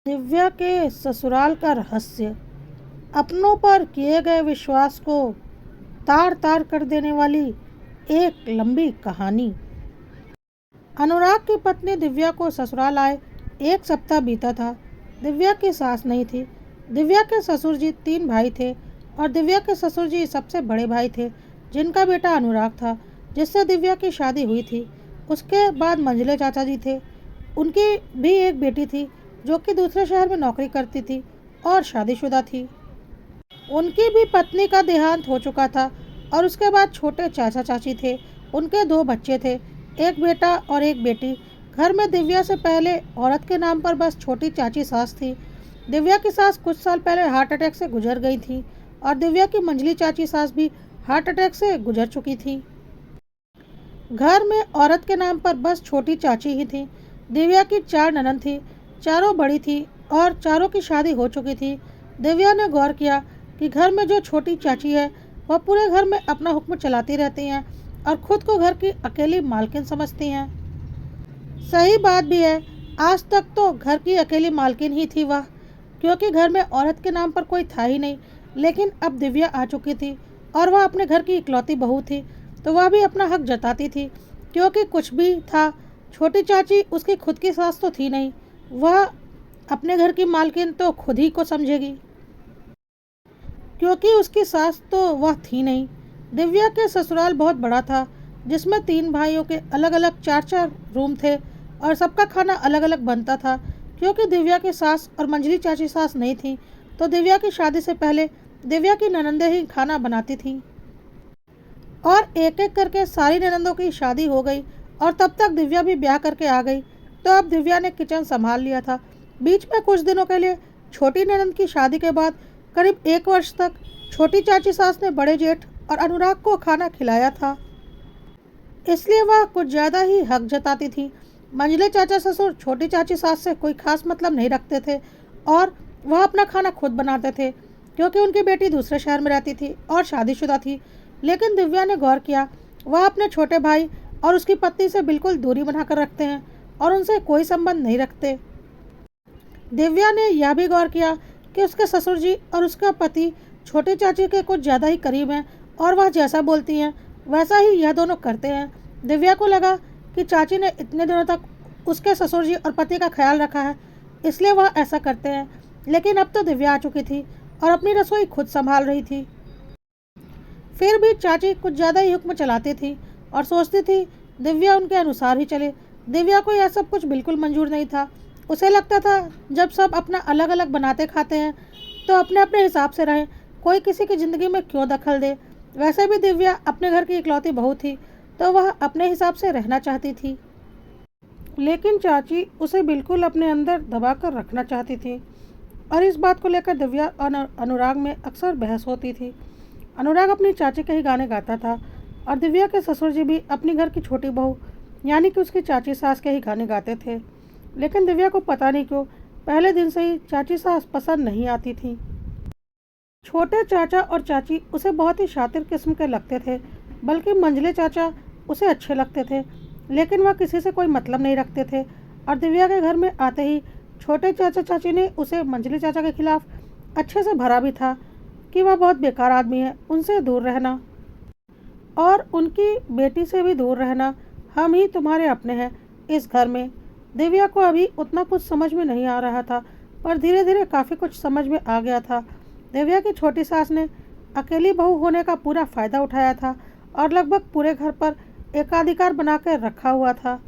दिव्या के ससुराल का रहस्य। अपनों पर किए गए विश्वास को तार तार कर देने वाली एक लंबी कहानी। अनुराग की पत्नी दिव्या को ससुराल आए 1 सप्ताह बीता था। दिव्या की सास नहीं थी। दिव्या के ससुर जी 3 भाई थे और दिव्या के ससुर जी सबसे बड़े भाई थे, जिनका बेटा अनुराग था, जिससे दिव्या की शादी हुई थी। उसके बाद मंझले चाचा जी थे। उनकी भी एक बेटी थी जो कि दूसरे शहर में नौकरी करती थी और शादीशुदा थी। उनकी भी पत्नी का देहांत हो चुका था और उसके बाद छोटे चाचा चाची थे। उनके 2 बच्चे थे, एक बेटा और एक बेटी। घर में दिव्या से पहले औरत के नाम पर बस छोटी चाची सास थी। दिव्या की सास कुछ साल पहले हार्ट अटैक से गुजर गई थी और दिव्या की मंझली चाची सास भी हार्ट अटैक से गुजर चुकी थी। घर में औरत के नाम पर बस छोटी चाची ही थी। दिव्या की 4 ननद थी, चारों बड़ी थी और चारों की शादी हो चुकी थी। दिव्या ने गौर किया कि घर में जो छोटी चाची है वह पूरे घर में अपना हुक्म चलाती रहती हैं और खुद को घर की अकेली मालकिन समझती हैं। सही बात भी है, आज तक तो घर की अकेली मालकिन ही थी वह, क्योंकि घर में औरत के नाम पर कोई था ही नहीं। लेकिन अब दिव्या आ चुकी थी और वह अपने घर की इकलौती बहू थी, तो वह भी अपना हक जताती थी। क्योंकि कुछ भी था, छोटी चाची उसकी खुद की सास तो थी नहीं, वह अपने घर की मालकिन तो खुद ही को समझेगी, क्योंकि उसकी सास तो वह थी नहीं। दिव्या के ससुराल बहुत बड़ा था, जिसमें 3 भाइयों के अलग अलग 4 4 रूम थे और सबका खाना अलग अलग बनता था। क्योंकि दिव्या की सास और मंजली चाची सास नहीं थी, तो दिव्या की शादी से पहले दिव्या की ननंदें ही खाना बनाती थीं और एक एक करके सारी ननंदों की शादी हो गई और तब तक दिव्या भी ब्याह करके आ गई। तो अब दिव्या ने किचन संभाल लिया था। बीच में कुछ दिनों के लिए छोटी ननंद की शादी के बाद करीब 1 वर्ष तक छोटी चाची सास ने बड़े जेठ और अनुराग को खाना खिलाया था, इसलिए वह कुछ ज़्यादा ही हक जताती थी। मंझले चाचा ससुर छोटी चाची सास से कोई खास मतलब नहीं रखते थे और वह अपना खाना खुद बनाते थे, क्योंकि उनकी बेटी दूसरे शहर में रहती थी और शादीशुदा थी। लेकिन दिव्या ने गौर किया, वह अपने छोटे भाई और उसकी पत्नी से बिल्कुल दूरी बनाकर रखते हैं और उनसे कोई संबंध नहीं रखते। दिव्या ने यह भी गौर किया कि उसके ससुर जी और उसका पति छोटी चाची के कुछ ज़्यादा ही करीब हैं और वह जैसा बोलती हैं वैसा ही यह दोनों करते हैं। दिव्या को लगा कि चाची ने इतने दिनों तक उसके ससुर जी और पति का ख्याल रखा है, इसलिए वह ऐसा करते हैं। लेकिन अब तो दिव्या आ चुकी थी और अपनी रसोई खुद संभाल रही थी। फिर भी चाची कुछ ज़्यादा ही हुक्म चलाती थी और सोचती थी दिव्या उनके अनुसार ही चले। दिव्या को यह सब कुछ बिल्कुल मंजूर नहीं था। उसे लगता था जब सब अपना अलग अलग बनाते खाते हैं तो अपने अपने हिसाब से रहें, कोई किसी की ज़िंदगी में क्यों दखल दे। वैसे भी दिव्या अपने घर की इकलौती बहू थी, तो वह अपने हिसाब से रहना चाहती थी। लेकिन चाची उसे बिल्कुल अपने अंदर दबा कर रखना चाहती थी और इस बात को लेकर दिव्या और अनुराग में अक्सर बहस होती थी। अनुराग अपनी चाची के ही गाने गाता था और दिव्या के ससुर जी भी अपनी घर की छोटी बहू यानी कि उसकी चाची सास के ही गाने गाते थे। लेकिन दिव्या को पता नहीं क्यों पहले दिन से ही चाची सास पसंद नहीं आती थी। छोटे चाचा और चाची उसे बहुत ही शातिर किस्म के लगते थे, बल्कि मंझले चाचा उसे अच्छे लगते थे, लेकिन वह किसी से कोई मतलब नहीं रखते थे। और दिव्या के घर में आते ही छोटे चाचा चाची ने उसे मंझले चाचा के खिलाफ अच्छे से भरा भी था कि वह बहुत बेकार आदमी है, उनसे दूर रहना और उनकी बेटी से भी दूर रहना, हम ही तुम्हारे अपने हैं इस घर में। दिव्या को अभी उतना कुछ समझ में नहीं आ रहा था, पर धीरे धीरे काफ़ी कुछ समझ में आ गया था। दिव्या की छोटी सास ने अकेली बहू होने का पूरा फायदा उठाया था और लगभग पूरे घर पर एकाधिकार बनाकर रखा हुआ था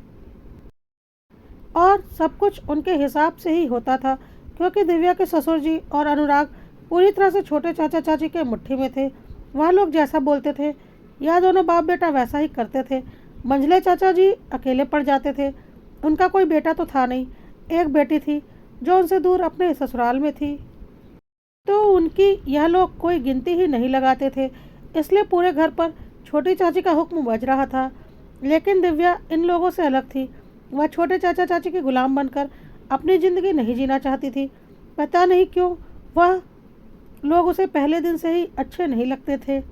और सब कुछ उनके हिसाब से ही होता था, क्योंकि दिव्या के ससुर जी और अनुराग पूरी तरह से छोटे चाचा चाची के मुट्ठी में थे। वह लोग जैसा बोलते थे यह दोनों बाप बेटा वैसा ही करते थे। मंझले चाचा जी अकेले पड़ जाते थे, उनका कोई बेटा तो था नहीं, एक बेटी थी जो उनसे दूर अपने ससुराल में थी, तो उनकी यह लोग कोई गिनती ही नहीं लगाते थे, इसलिए पूरे घर पर छोटी चाची का हुक्म बज रहा था। लेकिन दिव्या इन लोगों से अलग थी, वह छोटे चाचा चाची की गुलाम बनकर अपनी ज़िंदगी नहीं जीना चाहती थी। पता नहीं क्यों वह लोग उसे पहले दिन से ही अच्छे नहीं लगते थे।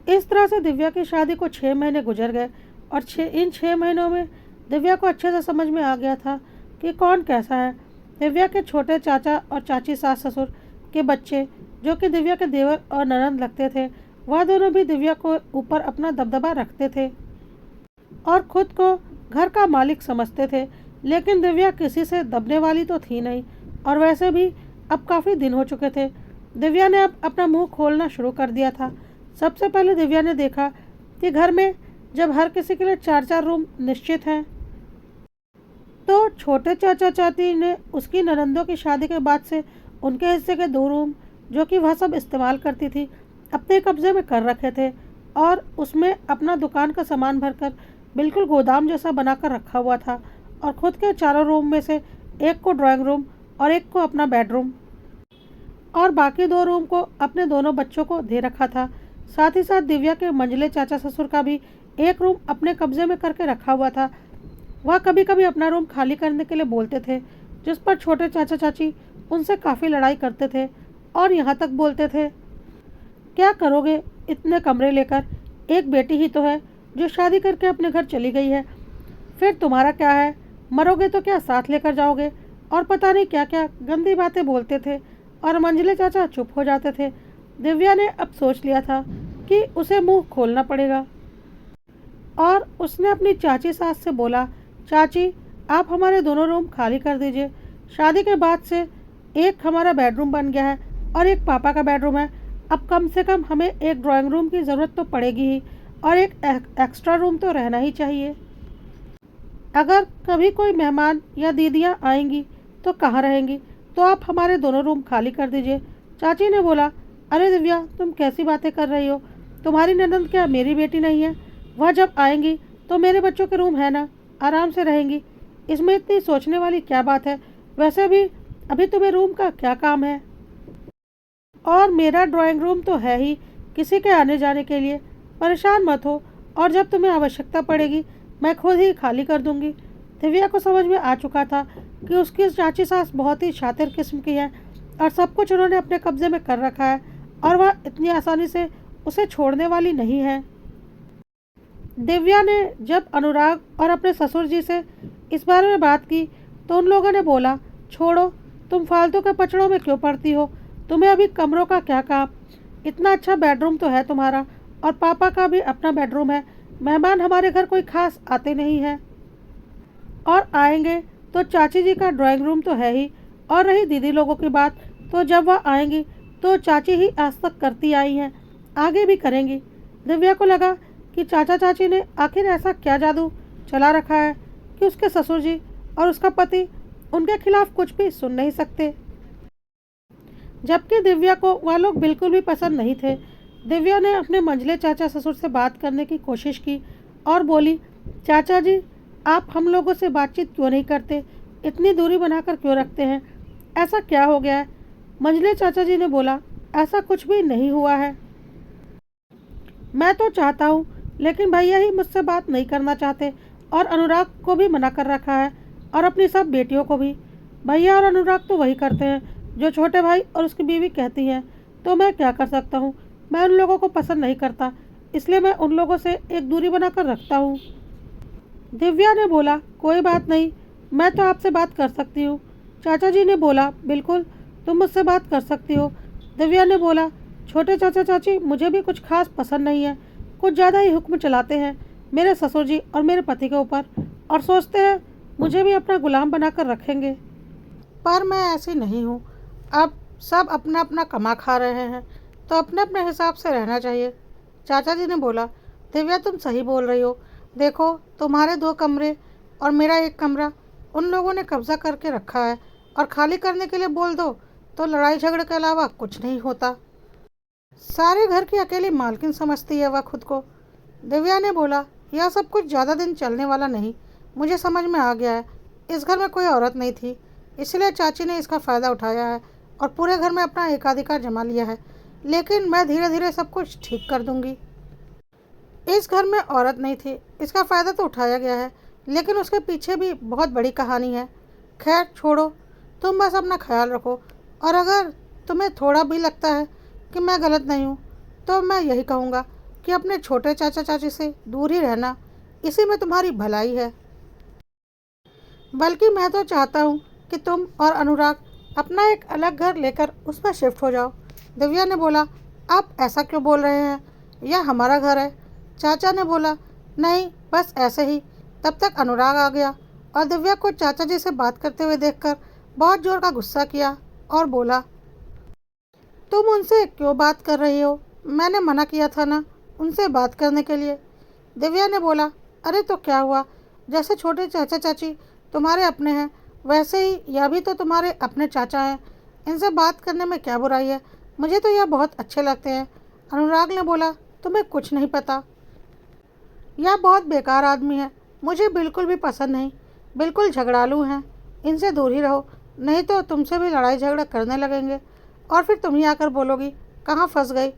इस तरह से दिव्या की शादी को 6 महीने गुजर गए और इन 6 महीनों में दिव्या को अच्छे से समझ में आ गया था कि कौन कैसा है। दिव्या के छोटे चाचा और चाची सास ससुर के बच्चे, जो कि दिव्या के देवर और ननंद लगते थे, वह दोनों भी दिव्या को ऊपर अपना दबदबा रखते थे और खुद को घर का मालिक समझते थे। लेकिन दिव्या किसी से दबने वाली तो थी नहीं, और वैसे भी अब काफ़ी दिन हो चुके थे। दिव्या ने अब अपना मुंह खोलना शुरू कर दिया था। सबसे पहले दिव्या ने देखा कि घर में जब हर किसी के लिए 4-4 रूम निश्चित हैं, तो छोटे चाचा चाची ने उसकी ननंदों की शादी के बाद से उनके हिस्से के 2 रूम, जो कि वह सब इस्तेमाल करती थी, अपने कब्जे में कर रखे थे और उसमें अपना दुकान का सामान भरकर बिल्कुल गोदाम जैसा बनाकर रखा हुआ था। और खुद के 4 रूम में से एक को ड्राइंग रूम और एक को अपना बेडरूम, और बाकी 2 रूम को अपने दोनों बच्चों को दे रखा था। साथ ही साथ दिव्या के मंझले चाचा ससुर का भी एक रूम अपने कब्जे में करके रखा हुआ था। वह कभी कभी अपना रूम खाली करने के लिए बोलते थे, जिस पर छोटे चाचा चाची उनसे काफ़ी लड़ाई करते थे और यहाँ तक बोलते थे, क्या करोगे इतने कमरे लेकर, एक बेटी ही तो है जो शादी करके अपने घर चली गई है, फिर तुम्हारा क्या है, मरोगे तो क्या साथ लेकर जाओगे, और पता नहीं क्या क्या गंदी बातें बोलते थे और मंझले चाचा चुप हो जाते थे। दिव्या ने अब सोच लिया था कि उसे मुंह खोलना पड़ेगा और उसने अपनी चाची सास से बोला, चाची आप हमारे दोनों रूम खाली कर दीजिए। शादी के बाद से एक हमारा बेडरूम बन गया है और एक पापा का बेडरूम है। अब कम से कम हमें एक ड्राइंग रूम की ज़रूरत तो पड़ेगी ही, और एक एक्स्ट्रा रूम तो रहना ही चाहिए। अगर कभी कोई मेहमान या दीदियाँ आएंगी तो कहाँ रहेंगी, तो आप हमारे दोनों रूम खाली कर दीजिए। चाची ने बोला, अरे दिव्या तुम कैसी बातें कर रही हो, तुम्हारी ननंद क्या मेरी बेटी नहीं है, वह जब आएंगी तो मेरे बच्चों के रूम है ना, आराम से रहेंगी, इसमें इतनी सोचने वाली क्या बात है, वैसे भी अभी तुम्हें रूम का क्या काम है, और मेरा ड्राइंग रूम तो है ही किसी के आने जाने के लिए, परेशान मत हो, और जब तुम्हें आवश्यकता पड़ेगी मैं खुद ही खाली कर दूंगी। दिव्या को समझ में आ चुका था कि उसकी चाची सास बहुत ही शातिर किस्म की है और सब कुछ उन्होंने अपने कब्जे में कर रखा है और वह इतनी आसानी से उसे छोड़ने वाली नहीं है। दिव्या ने जब अनुराग और अपने ससुर जी से इस बारे में बात की तो उन लोगों ने बोला, छोड़ो, तुम फालतू के पचड़ों में क्यों पड़ती हो, तुम्हें अभी कमरों का क्या काम, इतना अच्छा बेडरूम तो है तुम्हारा, और पापा का भी अपना बेडरूम है, मेहमान हमारे घर कोई खास आते नहीं हैं, और आएंगे तो चाची जी का ड्राइंग रूम तो है ही, और रही दीदी लोगों की बात, तो जब वह आएंगी तो चाची ही आज तक करती आई हैं, आगे भी करेंगी। दिव्या को लगा कि चाचा चाची ने आखिर ऐसा क्या जादू चला रखा है कि उसके ससुर जी और उसका पति उनके खिलाफ कुछ भी सुन नहीं सकते, जबकि दिव्या को वह लोग बिल्कुल भी पसंद नहीं थे। दिव्या ने अपने मंझले चाचा ससुर से बात करने की कोशिश की और बोली, चाचा जी आप हम लोगों से बातचीत क्यों नहीं करते, इतनी दूरी बनाकर क्यों रखते हैं, ऐसा क्या हो गया है। मंझले चाचा जी ने बोला, ऐसा कुछ भी नहीं हुआ है, मैं तो चाहता हूँ लेकिन भैया ही मुझसे बात नहीं करना चाहते, और अनुराग को भी मना कर रखा है और अपनी सब बेटियों को भी। भैया और अनुराग तो वही करते हैं जो छोटे भाई और उसकी बीवी कहती हैं, तो मैं क्या कर सकता हूँ, मैं उन लोगों को पसंद नहीं करता, इसलिए मैं उन लोगों से एक दूरी बनाकर रखता हूँ। दिव्या ने बोला, कोई बात नहीं, मैं तो आपसे बात कर सकती हूँ। चाचा जी ने बोला, बिल्कुल तुम मुझसे बात कर सकती हो। दिव्या ने बोला, छोटे चाचा चाची मुझे भी कुछ खास पसंद नहीं है, कुछ ज़्यादा ही हुक्म चलाते हैं मेरे ससुर जी और मेरे पति के ऊपर, और सोचते हैं मुझे भी अपना गुलाम बनाकर रखेंगे, पर मैं ऐसी नहीं हूँ। अब सब अपना अपना कमा खा रहे हैं तो अपने अपने हिसाब से रहना चाहिए। चाचा जी ने बोला, दिव्या तुम सही बोल रही हो, देखो तुम्हारे 2 कमरे और मेरा 1 कमरा उन लोगों ने कब्जा करके रखा है, और खाली करने के लिए बोल दो तो लड़ाई झगड़े के अलावा कुछ नहीं होता, सारे घर की अकेली मालकिन समझती है वह खुद को। दिव्या ने बोला, यह सब कुछ ज़्यादा दिन चलने वाला नहीं, मुझे समझ में आ गया है, इस घर में कोई औरत नहीं थी, इसलिए चाची ने इसका फ़ायदा उठाया है और पूरे घर में अपना एकाधिकार जमा लिया है, लेकिन मैं धीरे धीरे सब कुछ ठीक कर दूंगी। इस घर में औरत नहीं थी, इसका फ़ायदा तो उठाया गया है, लेकिन उसके पीछे भी बहुत बड़ी कहानी है। खैर छोड़ो, तुम बस अपना ख्याल रखो, और अगर तुम्हें थोड़ा भी लगता है कि मैं गलत नहीं हूँ तो मैं यही कहूँगा कि अपने छोटे चाचा चाची से दूर ही रहना, इसी में तुम्हारी भलाई है। बल्कि मैं तो चाहता हूँ कि तुम और अनुराग अपना एक अलग घर लेकर उसमें शिफ्ट हो जाओ। दिव्या ने बोला, आप ऐसा क्यों बोल रहे हैं, यह हमारा घर है। चाचा ने बोला, नहीं बस ऐसे ही। तब तक अनुराग आ गया और दिव्या को चाचा जी से बात करते हुए देखकर बहुत जोर का गुस्सा किया और बोला, तुम उनसे क्यों बात कर रही हो, मैंने मना किया था ना उनसे बात करने के लिए। दिव्या ने बोला, अरे तो क्या हुआ, जैसे छोटे चाचा चाची तुम्हारे अपने हैं वैसे ही यह भी तो तुम्हारे अपने चाचा हैं, इनसे बात करने में क्या बुराई है, मुझे तो यह बहुत अच्छे लगते हैं। अनुराग ने बोला, तुम्हें कुछ नहीं पता, यह बहुत बेकार आदमी है, मुझे बिल्कुल भी पसंद नहीं, बिल्कुल झगड़ालू हैं, इनसे दूर ही रहो, नहीं तो तुमसे भी लड़ाई झगड़ा करने लगेंगे और फिर तुम ही आकर बोलोगी कहाँ फंस गई,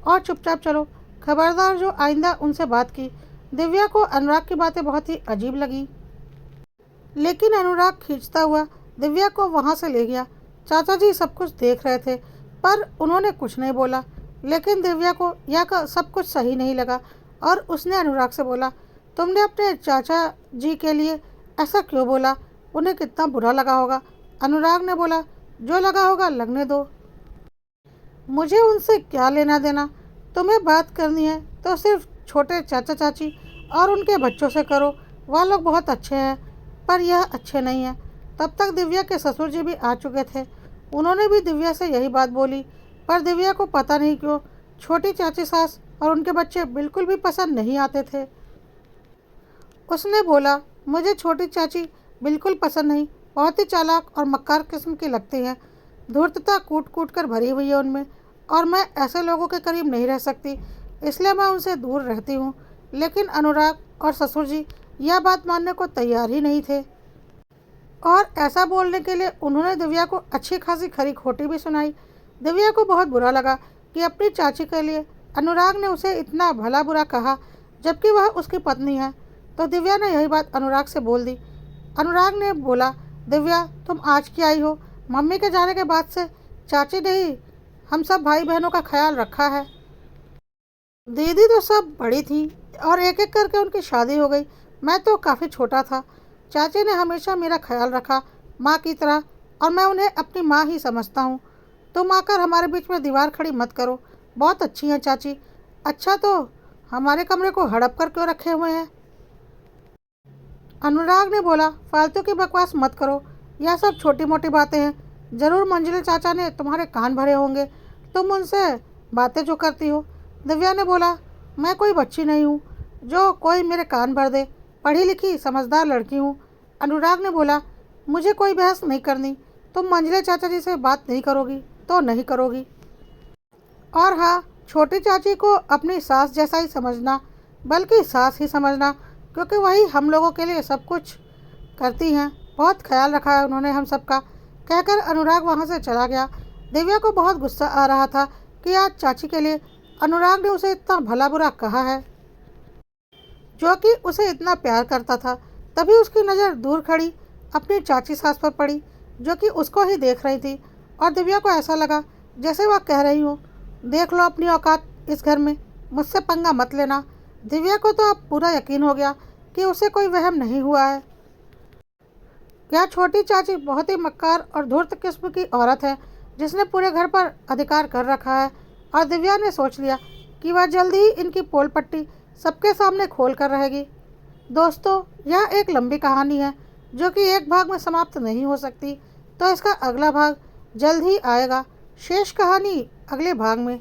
और चुपचाप चलो, खबरदार जो आइंदा उनसे बात की। दिव्या को अनुराग की बातें बहुत ही अजीब लगी, लेकिन अनुराग खींचता हुआ दिव्या को वहाँ से ले गया। चाचा जी सब कुछ देख रहे थे पर उन्होंने कुछ नहीं बोला, लेकिन दिव्या को यह सब कुछ सही नहीं लगा और उसने अनुराग से बोला, तुमने अपने चाचा जी के लिए ऐसा क्यों बोला, उन्हें कितना बुरा लगा होगा। अनुराग ने बोला, जो लगा होगा लगने दो, मुझे उनसे क्या लेना देना, तुम्हें बात करनी है तो सिर्फ छोटे चाचा चाची और उनके बच्चों से करो, वह लोग बहुत अच्छे हैं पर यह अच्छे नहीं हैं। तब तक दिव्या के ससुर जी भी आ चुके थे, उन्होंने भी दिव्या से यही बात बोली, पर दिव्या को पता नहीं क्यों छोटी चाची सास और उनके बच्चे बिल्कुल भी पसंद नहीं आते थे। उसने बोला, मुझे छोटी चाची बिल्कुल पसंद नहीं, बहुत ही चालाक और मक्कार किस्म की लगती हैं, धूर्तता कूट कूट कर भरी हुई है उनमें, और मैं ऐसे लोगों के करीब नहीं रह सकती, इसलिए मैं उनसे दूर रहती हूँ। लेकिन अनुराग और ससुर जी यह बात मानने को तैयार ही नहीं थे और ऐसा बोलने के लिए उन्होंने दिव्या को अच्छी खासी खरी खोटी भी सुनाई। दिव्या को बहुत बुरा लगा कि अपनी चाची के लिए अनुराग ने उसे इतना भला बुरा कहा, जबकि वह उसकी पत्नी है। तो दिव्या ने यही बात अनुराग से बोल दी। अनुराग ने बोला, दिव्या तुम आज की आई हो, मम्मी के जाने के बाद से चाची ने ही हम सब भाई बहनों का ख्याल रखा है। दीदी तो सब बड़ी थी और एक एक करके उनकी शादी हो गई, मैं तो काफ़ी छोटा था। चाची ने हमेशा मेरा ख्याल रखा माँ की तरह, और मैं उन्हें अपनी माँ ही समझता हूँ। तुम आकर हमारे बीच में दीवार खड़ी मत करो, बहुत अच्छी हैं चाची। अच्छा तो हमारे कमरे को हड़प कर क्यों रखे हुए हैं। अनुराग ने बोला, फालतू की बकवास मत करो, यह सब छोटी मोटी बातें हैं, ज़रूर मंजिल चाचा ने तुम्हारे कान भरे होंगे, तुम उनसे बातें जो करती हो। दिव्या ने बोला, मैं कोई बच्ची नहीं हूँ जो कोई मेरे कान भर दे, पढ़ी लिखी समझदार लड़की हूँ। अनुराग ने बोला, मुझे कोई बहस नहीं करनी, तुम मंजिले चाचा जी से बात नहीं करोगी तो नहीं करोगी, और हाँ, छोटी चाची को अपनी सास जैसा ही समझना, बल्कि सास ही समझना, क्योंकि वही हम लोगों के लिए सब कुछ करती हैं, बहुत ख्याल रखा है उन्होंने हम सबका। कहकर अनुराग वहाँ से चला गया। दिव्या को बहुत गुस्सा आ रहा था कि आज चाची के लिए अनुराग ने उसे इतना भला बुरा कहा है, जो कि उसे इतना प्यार करता था। तभी उसकी नज़र दूर खड़ी अपनी चाची सास पर पड़ी, जो कि उसको ही देख रही थी, और दिव्या को ऐसा लगा जैसे वह कह रही हो, देख लो अपनी औकात इस घर में, मुझसे पंगा मत लेना। दिव्या को तो अब पूरा यकीन हो गया कि उसे कोई वहम नहीं हुआ है। यह छोटी चाची बहुत ही मक्कार और धूर्त किस्म की औरत है, जिसने पूरे घर पर अधिकार कर रखा है, और दिव्या ने सोच लिया कि वह जल्द ही इनकी पोल पट्टी सबके सामने खोल कर रहेगी। दोस्तों, यह एक लंबी कहानी है जो कि एक भाग में समाप्त नहीं हो सकती, तो इसका अगला भाग जल्द ही आएगा। शेष कहानी अगले भाग में।